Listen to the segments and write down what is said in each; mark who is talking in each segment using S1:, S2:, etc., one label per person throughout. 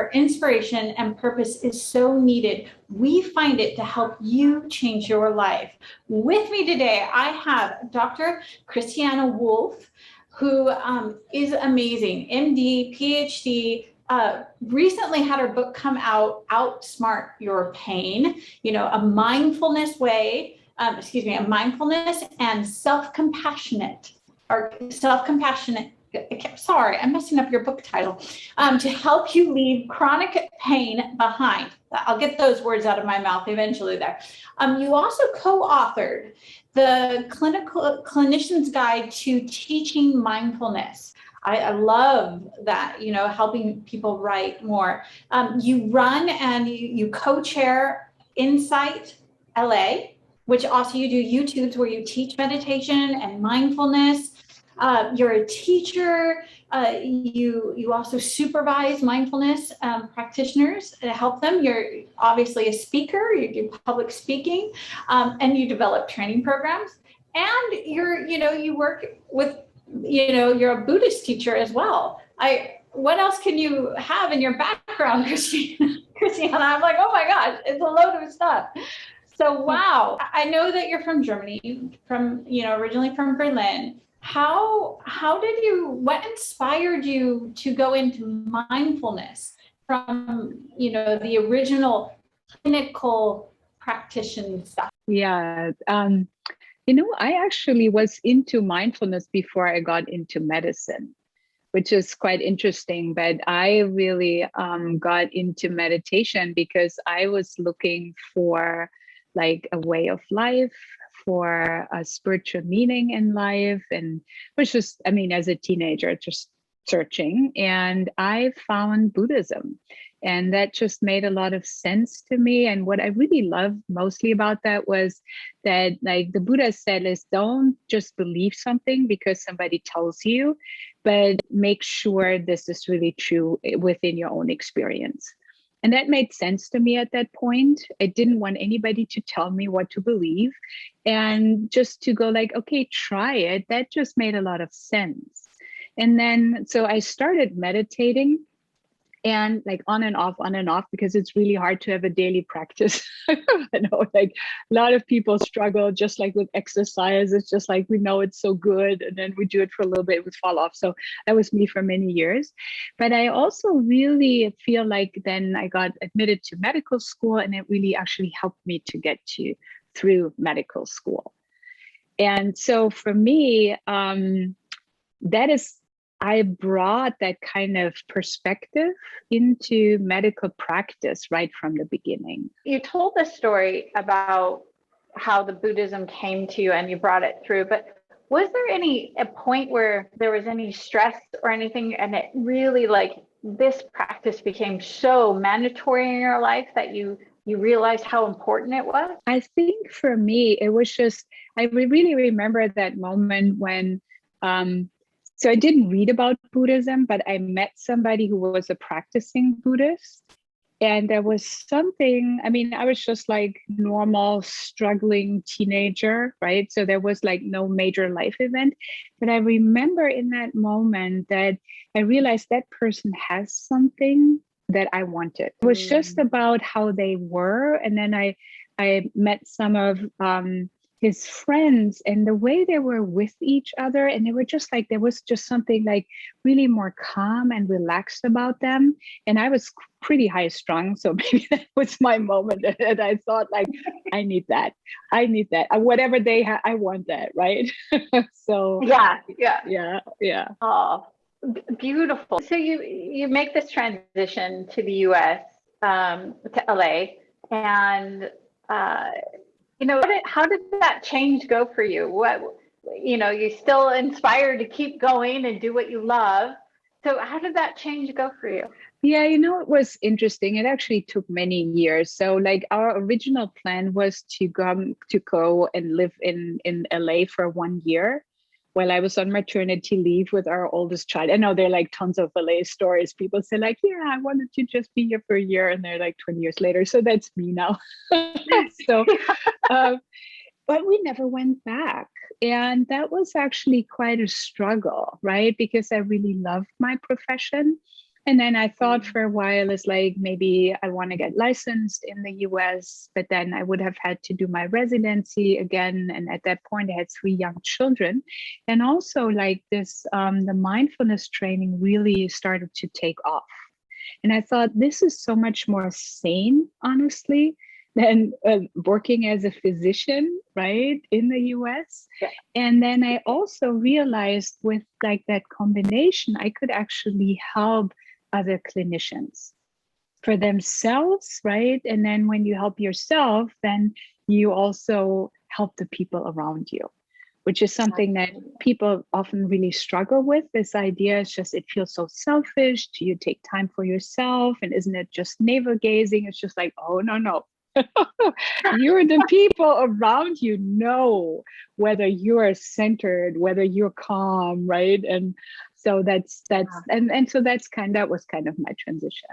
S1: where inspiration and purpose is so needed. We find it to help you change your life. With me today, I have Dr. Christiane Wolf, who is amazing, MD, PhD, recently had her book come out, Outsmart Your Pain, a mindfulness way, a mindfulness and self-compassionate, sorry, I'm messing up your book title, to help you leave chronic pain behind. I'll get those words out of my mouth eventually there. You also co-authored the Clinician's Guide to Teaching Mindfulness. I love that, helping people write more. You run and you co-chair Insight LA, which also you do YouTubes where you teach meditation and mindfulness. You're a teacher. You also supervise mindfulness practitioners to help them. You're obviously a speaker. You do public speaking, and you develop training programs. And you work with, you're a Buddhist teacher as well. What else can you have in your background, Christiane? I'm like, oh my gosh, it's a load of stuff. So, wow. I know that you're from Germany, originally from Berlin. What inspired you to go into mindfulness from, the original clinical practitioner stuff?
S2: Yeah. I actually was into mindfulness before I got into medicine, which is quite interesting. But I really got into meditation because I was looking for like a way of life, for a spiritual meaning in life, and was just, as a teenager, just searching. And I found Buddhism, and that just made a lot of sense to me. And what I really loved mostly about that was that, like the Buddha said, is don't just believe something because somebody tells you, but make sure this is really true within your own experience. And that made sense to me at that point. I didn't want anybody to tell me what to believe, and just to go like, okay, try it. That just made a lot of sense. And then, so I started meditating, and like on and off, because it's really hard to have a daily practice. I know, like a lot of people struggle just like with exercise. It's just like, we know it's so good, and then we do it for a little bit, we fall off. So that was me for many years. But I also really feel like then I got admitted to medical school, and it really actually helped me to get through medical school. And so for me, I brought that kind of perspective into medical practice right from the beginning.
S1: You told the story about how the Buddhism came to you and you brought it through, but was there a point where there was any stress or anything, and it really, like, this practice became so mandatory in your life that you realized how important it was?
S2: I think for me, it was just, I really remember that moment when, so I didn't read about Buddhism, but I met somebody who was a practicing Buddhist. And there was something, I was just like normal, struggling teenager, right? So there was like no major life event. But I remember in that moment that I realized that person has something that I wanted. It was just about how they were. And then I met some of his friends and the way they were with each other. And they were just like, there was just something like really more calm and relaxed about them. And I was pretty high strung. So maybe that was my moment. And I thought like, I need that. Whatever they have, I want that. Right. So yeah.
S1: Oh, beautiful. So you make this transition to the US, to LA, and how did that change go for you? You still inspired to keep going and do what you love. So how did that change go for you?
S2: Yeah, it was interesting. It actually took many years. So like our original plan was to go and live in LA for 1 year while I was on maternity leave with our oldest child. I know there are like tons of LA stories. People say like, yeah, I wanted to just be here for a year, and they're like 20 years later. So that's me now. So, but we never went back. And that was actually quite a struggle, right? Because I really loved my profession. And then I thought for a while, it's like, maybe I want to get licensed in the US, but then I would have had to do my residency again. And at that point, I had 3 young children. And also, like this, the mindfulness training really started to take off. And I thought, this is so much more sane, honestly, than working as a physician, right, in the US.
S1: Yeah.
S2: And then I also realized with like that combination, I could actually help other clinicians for themselves, right? And then when you help yourself, then you also help the people around you, which is something that people often really struggle with. This idea is just, it feels so selfish. Do you take time for yourself? And isn't it just navel gazing? It's just like, oh, no. You're the people around you know whether you are centered, whether you're calm, right? And so that's and so that was kind of my transition.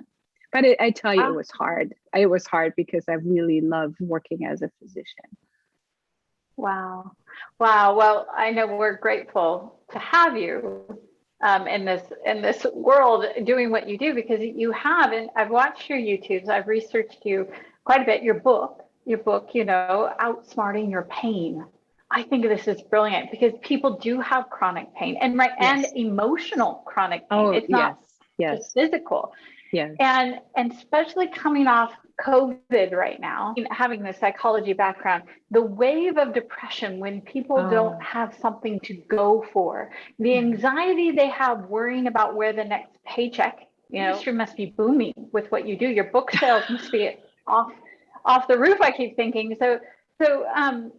S2: But I tell you, it was hard. It was hard because I really love working as a physician.
S1: Wow. Well, I know we're grateful to have you in this world doing what you do, because you have, and I've watched your YouTubes, I've researched you quite a bit. Your book, Outsmarting Your Pain. I think this is brilliant because people do have chronic pain and and emotional chronic pain. It's not just physical.
S2: Yes.
S1: And especially coming off COVID right now, having the psychology background, the wave of depression when people don't have something to go for, the anxiety they have worrying about where the next paycheck, industry must be booming with what you do. Your book sales must be off the roof, I keep thinking. So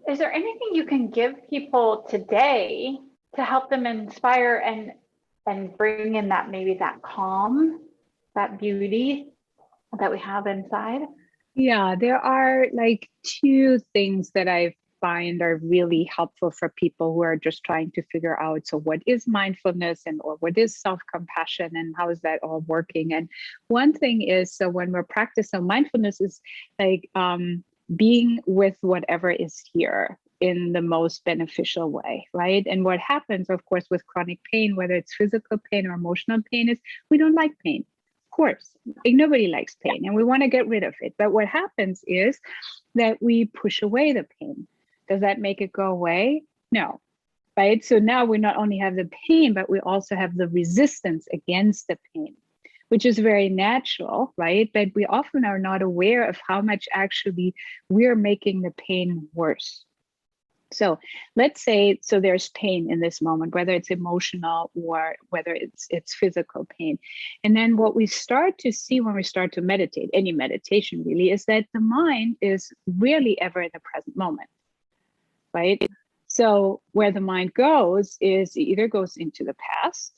S1: is there anything you can give people today to help them inspire and bring in that, maybe that calm, that beauty that we have inside?
S2: Yeah, there are like 2 things that I find are really helpful for people who are just trying to figure out, so what is mindfulness or what is self-compassion and how is that all working? And one thing is, so when we're practicing mindfulness is like being with whatever is here in the most beneficial way, right? And what happens, of course, with chronic pain, whether it's physical pain or emotional pain, is we don't like pain. Of course, like nobody likes pain and we want to get rid of it. But what happens is that we push away the pain. Does that make it go away? No, right? So now we not only have the pain, but we also have the resistance against the pain, which is very natural, right? But we often are not aware of how much actually we're making the pain worse. So let's say, so there's pain in this moment, whether it's emotional or whether it's physical pain. And then what we start to see when we start to meditate, any meditation really, is that the mind is rarely ever in the present moment, right? So where the mind goes is it either goes into the past,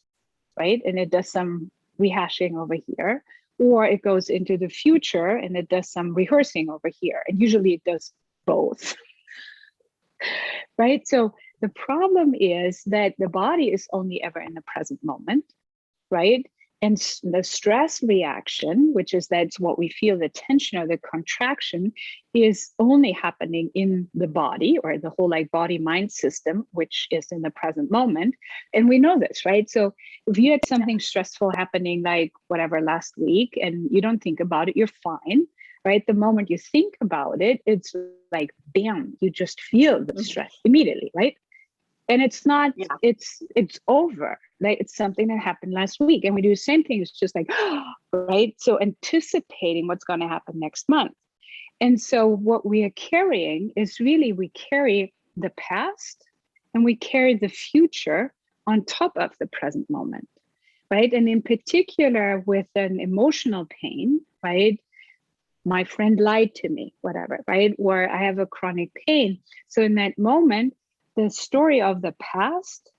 S2: right? And it does some rehashing over here, or it goes into the future and it does some rehearsing over here. And usually it does both. Right? So the problem is that the body is only ever in the present moment, right? And the stress reaction, which is that's what we feel, the tension or the contraction, is only happening in the body or the whole like body mind system, which is in the present moment. And we know this, right? So if you had something stressful happening like whatever last week and you don't think about it, you're fine. Right? The moment you think about it, it's like, bam, you just feel the stress immediately, right? And it's not, it's over. Like it's something that happened last week. And we do the same thing. It's just like, right? So anticipating what's going to happen next month. And so what we are carrying is really, we carry the past and we carry the future on top of the present moment, right? And in particular with an emotional pain, right? My friend lied to me, whatever, right? Or I have a chronic pain. So in that moment, the story of the past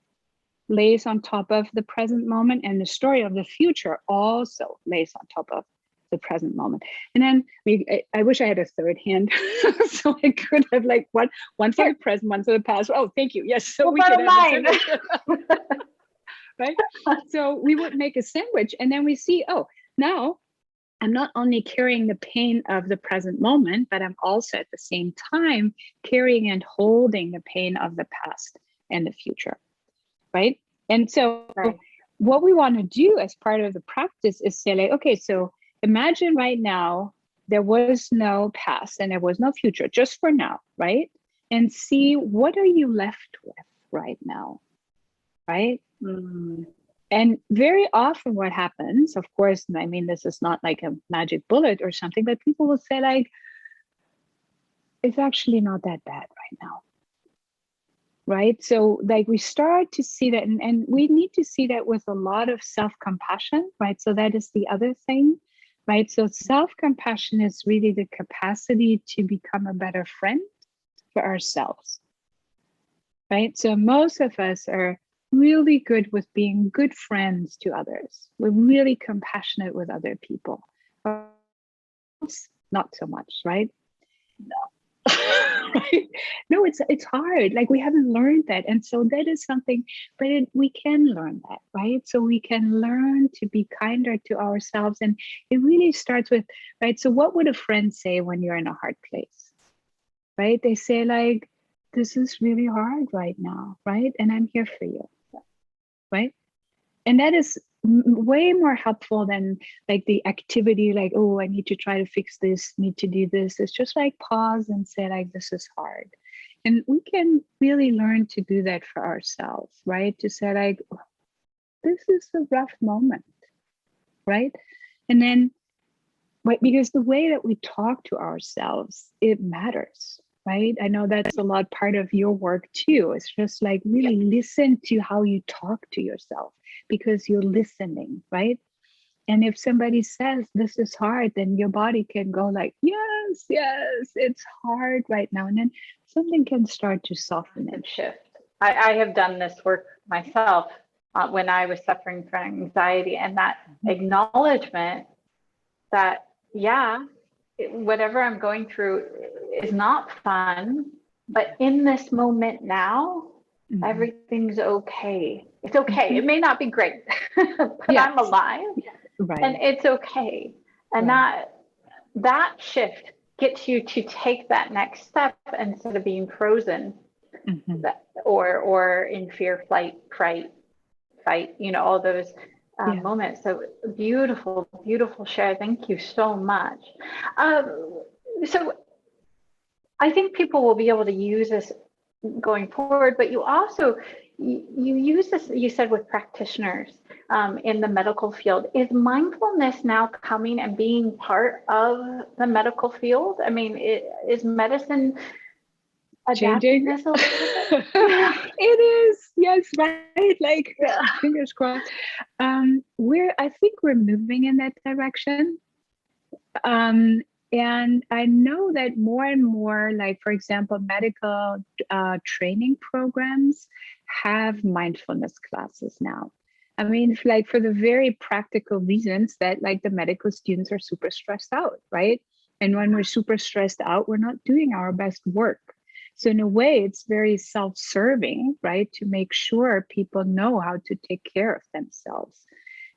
S2: lays on top of the present moment, and the story of the future also lays on top of the present moment. And then I wish I had a third hand, so I could have like one for the present, one for the past. Oh, thank you. Yes, so we could have a right? So we would make a sandwich, and then we see, oh, now I'm not only carrying the pain of the present moment, but I'm also at the same time carrying and holding the pain of the past and the future, right? And so what we want to do as part of the practice is say like, okay, so imagine right now there was no past and there was no future, just for now, right? And see, what are you left with right now, right? And very often what happens, of course, I mean, this is not like a magic bullet or something, but people will say like, it's actually not that bad right now. Right? So like we start to see that, and we need to see that with a lot of self-compassion, right? So that is the other thing, right? So self-compassion is really the capacity to become a better friend for ourselves, right? So most of us are really good with being good friends to others. We're really compassionate with other people. Not so much, right? No. Right? No, it's hard. Like we haven't learned that, and so that is something. But we can learn that, right? So we can learn to be kinder to ourselves, and it really starts with, right? So what would a friend say when you're in a hard place, right? They say like, "This is really hard right now, right? And I'm here for you," right? And that is way more helpful than like the activity, like, oh, I need to try to fix this, need to do this. It's just like pause and say like, this is hard. And we can really learn to do that for ourselves, right? To say like, this is a rough moment, right? And then, right, because the way that we talk to ourselves, it matters, right? I know that's a lot part of your work too. It's just like really listen to how you talk to yourself, because you're listening, right? And if somebody says this is hard, then your body can go like, yes, it's hard right now. And then something can start to soften and
S1: shift. I have done this work myself when I was suffering from anxiety, and that acknowledgement that, whatever I'm going through is not fun, but in this moment now, everything's okay. It's okay. It may not be great, but I'm alive,
S2: right.
S1: And it's okay. And that shift gets you to take that next step instead of being frozen or in fear, flight, fright, fight, all those moments. So beautiful, beautiful share. Thank you so much. So I think people will be able to use this going forward, but you also, you use this, you said, with practitioners in the medical field. Is mindfulness now coming and being part of the medical field? I mean, is medicine
S2: changing
S1: this a little bit?
S2: It is, yes, right, like fingers crossed. I think we're moving in that direction, and I know that more and more, like for example, medical training programs have mindfulness classes now. I mean, like for the very practical reasons that like the medical students are super stressed out, right? And when we're super stressed out, we're not doing our best work. So in a way, it's very self-serving, right? To make sure people know how to take care of themselves.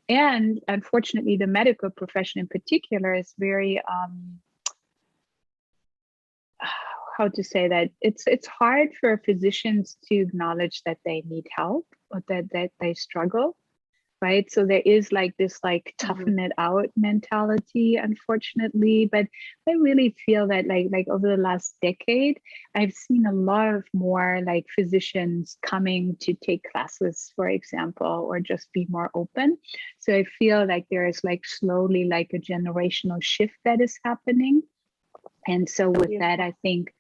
S2: And unfortunately, the medical profession in particular is very, how to say that, it's hard for physicians to acknowledge that they need help or that they struggle. Right. So there is like this like toughen it out mentality, unfortunately. But I really feel that like over the last decade, I've seen a lot of more like physicians coming to take classes, for example, or just be more open. So I feel like there is like slowly like a generational shift that is happening. And so with that, I think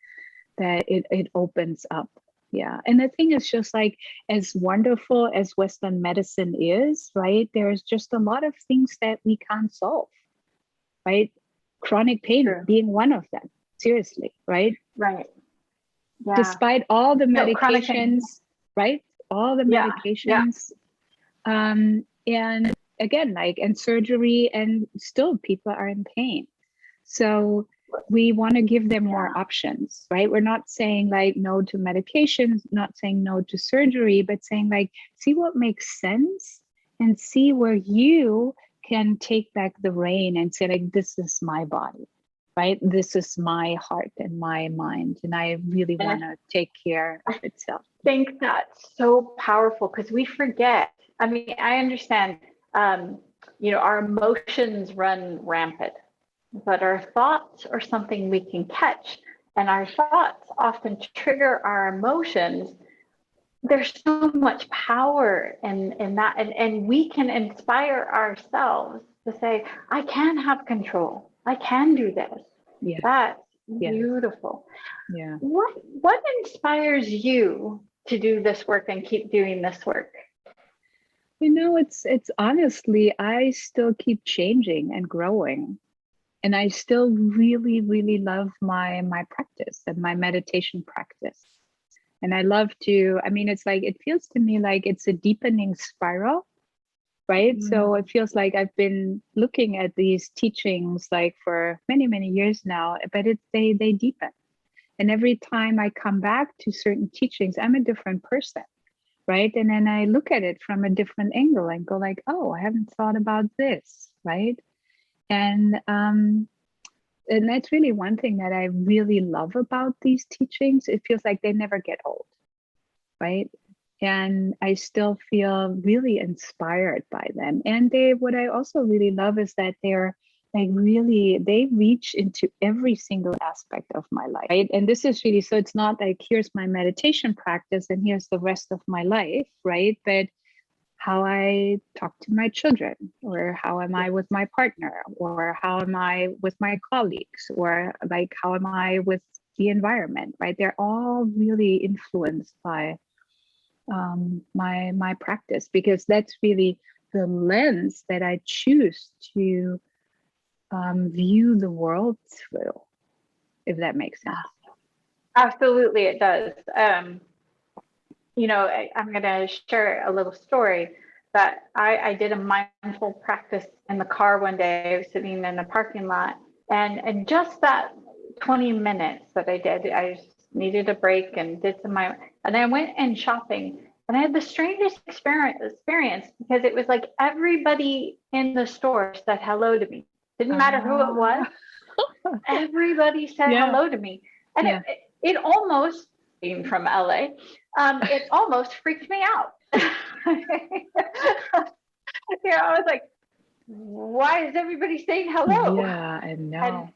S2: that it opens up. Yeah. And the thing is just like, as wonderful as Western medicine is, right, there's just a lot of things that we can't solve, right? Chronic pain being one of them, seriously, right?
S1: Right. Yeah.
S2: Despite all the medications, right? All the medications. And again, like, and surgery, and still people are in pain. So we want to give them more options, right? We're not saying like no to medications, not saying no to surgery, but saying like, see what makes sense and see where you can take back the rein and say like, this is my body, right? This is my heart and my mind, and I really want to take care of itself.
S1: I think that's so powerful, because we forget I mean, I understand, our emotions run rampant, but our thoughts are something we can catch. And our thoughts often trigger our emotions. There's so much power in that. And we can inspire ourselves to say, I can have control. I can do this.
S2: Yeah.
S1: That's
S2: Yeah.
S1: beautiful.
S2: Yeah.
S1: What inspires you to do this work and keep doing this work?
S2: It's honestly, I still keep changing and growing. And I still really, really love my practice and my meditation practice. And I love to, it's like, it feels to me like it's a deepening spiral, right? So it feels like I've been looking at these teachings like for many, many years now, but they deepen. And every time I come back to certain teachings, I'm a different person, right? And then I look at it from a different angle and go like, oh, I haven't thought about this, right? And that's really one thing that I really love about these teachings. It feels like they never get old, right? And I still feel really inspired by them. And what I also really love is that they're like really, they reach into every single aspect of my life, right? And this is really, so it's not like here's my meditation practice and here's the rest of my life, right? But how I talk to my children, or how am I with my partner, or how am I with my colleagues, or like how am I with the environment, right? They're all really influenced by my practice, because that's really the lens that I choose to view the world through, if that makes sense.
S1: Absolutely, it does. I'm going to share a little story that I did a mindful practice in the car one day. I was sitting in a parking lot, and just that 20 minutes that I did, I just needed a break and did and I went in shopping, and I had the strangest experience because it was like everybody in the store said hello to me. Didn't matter who it was. Everybody said hello to me. And it almost, being from LA, it almost freaked me out. I was like, why is everybody saying hello?
S2: Yeah, I know.
S1: And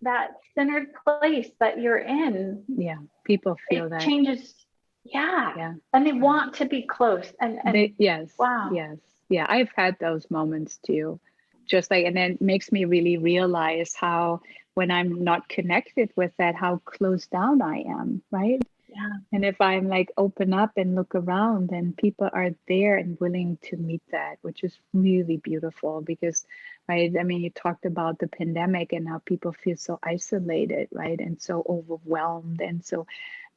S1: that centered place that you're in.
S2: Yeah, people feel that.
S1: Changes. Yeah. And they want to be close. And
S2: yes.
S1: Wow.
S2: Yes. Yeah, I've had those moments too. Just like, and then it makes me really realize how, when I'm not connected with that, how closed down I am, right?
S1: Yeah.
S2: And if I'm like open up and look around, then people are there and willing to meet that, which is really beautiful. Because, right, you talked about the pandemic and how people feel so isolated, right? And so overwhelmed and so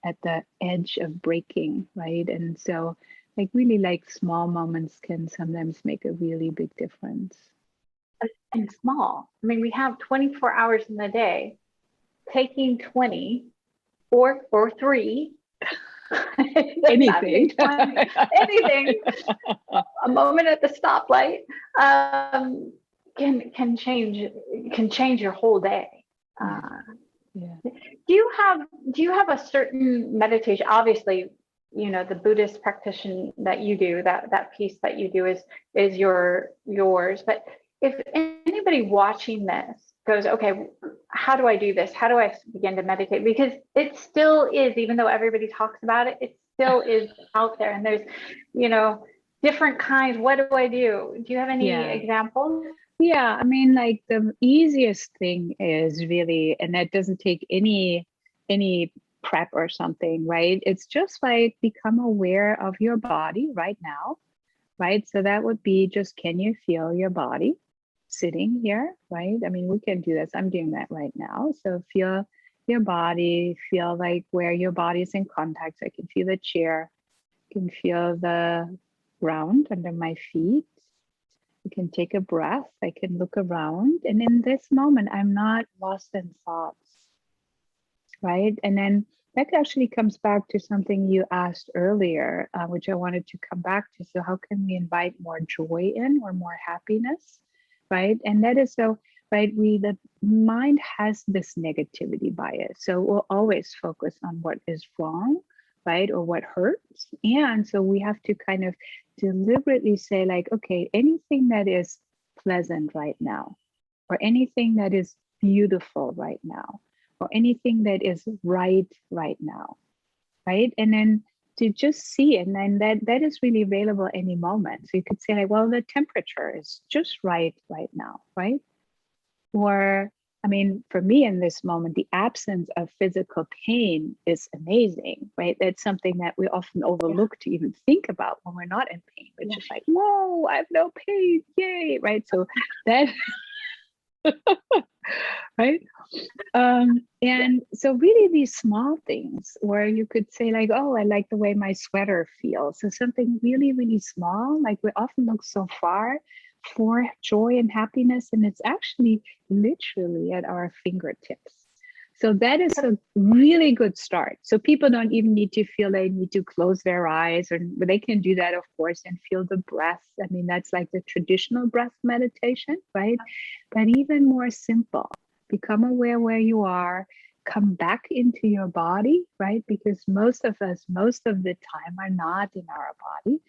S2: at the edge of breaking, right? And so like really like small moments can sometimes make a really big difference.
S1: And small. We have 24 hours in the day. Taking 20 or 3
S2: anything,
S1: a moment at the stoplight can change your whole day. Do you have a certain meditation? Obviously, the Buddhist practitioner that you do, that piece that you do is yours. But if anybody watching this goes, okay, how do I do this? How do I begin to meditate? Because it still is, even though everybody talks about it, it still is out there. And there's, different kinds. What do I do? Do you have any examples?
S2: Yeah, like the easiest thing is really, and that doesn't take any prep or something, right? It's just like become aware of your body right now, right? So that would be just, can you feel your body sitting here, right? We can do this. I'm doing that right now. So feel your body, feel like where your body is in contact. I can feel the chair, I can feel the ground under my feet. I can take a breath, I can look around. And in this moment, I'm not lost in thoughts, right? And then that actually comes back to something you asked earlier, which I wanted to come back to. So how can we invite more joy in, or more happiness, right? And that is so, right, the mind has this negativity bias. So we'll always focus on what is wrong, right? Or what hurts. And so we have to kind of deliberately say like, okay, anything that is pleasant right now, or anything that is beautiful right now, or anything that is right now, right? And then to just see it, and then that is really available any moment. So you could say like, well, the temperature is just right now, right? Or, I mean, for me in this moment, the absence of physical pain is amazing, right? That's something that we often overlook to even think about when we're not in pain. We're just like, whoa, I have no pain, yay, right? So that, right? And so really these small things where you could say like, oh, I like the way my sweater feels. So something really, really small, like we often look so far for joy and happiness, and it's actually literally at our fingertips. So that is a really good start. So people don't even need to feel they need to close their eyes, but they can do that, of course, and feel the breath. I mean, that's like the traditional breath meditation, right? But even more simple, become aware where you are, come back into your body, right? Because most of us, most of the time, are not in our body.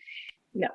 S1: Yeah.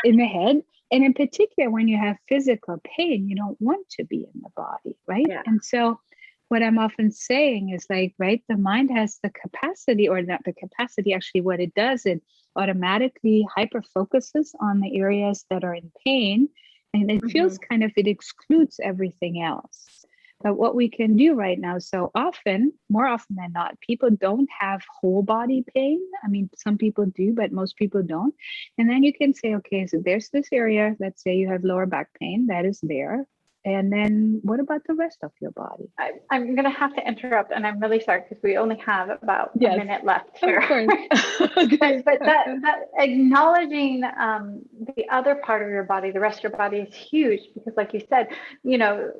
S2: In the head. And in particular, when you have physical pain, you don't want to be in the body, right?
S1: Yeah.
S2: And so what I'm often saying is like, right, the mind has the capacity, or not the capacity, actually what it does, it automatically hyper focuses on the areas that are in pain, and it feels kind of, it excludes everything else. But what we can do right now, so often, more often than not, people don't have whole body pain. I mean, some people do, but most people don't. And then you can say, okay, so there's this area, let's say you have lower back pain, that is there. And then what about the rest of your body?
S1: I'm going to have to interrupt, and I'm really sorry because we only have about a minute left here.
S2: Of course. Okay.
S1: but that acknowledging the other part of your body, the rest of your body, is huge, because like you said, you know,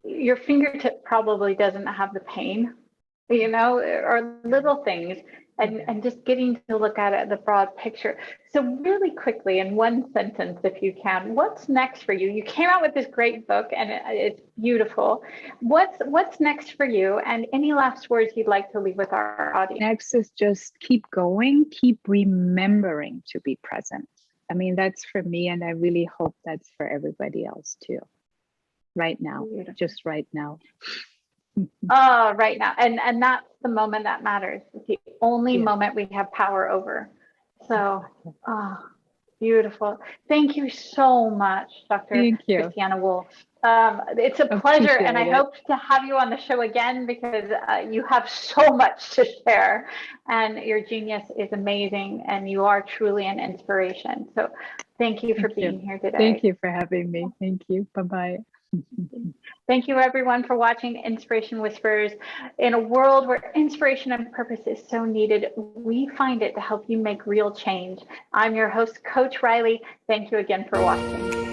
S1: your fingertip probably doesn't have the pain, you know, or little things, and just getting to look at it, the broad picture. So really quickly, in one sentence, if you can, what's next for you? You came out with this great book, and it's beautiful. What's next for you, and any last words you'd like to leave with our audience?
S2: Next is just keep going, keep remembering to be present. I mean, that's for me, and I really hope that's for everybody else too. Right now, just right now.
S1: Oh, right now. And that's the moment that matters. It's the only moment we have power over. So, beautiful. Thank you so much, Dr. Christiane Wolf. It's a pleasure, and I hope to have you on the show again, because you have so much to share, and your genius is amazing, and you are truly an inspiration. So thank you for being here today.
S2: Thank you for having me. Thank you. Bye-bye.
S1: Thank you, everyone, for watching Inspiration Whispers. In a world where inspiration and purpose is so needed, we find it to help you make real change. I'm your host, Coach Rileagh. Thank you again for watching.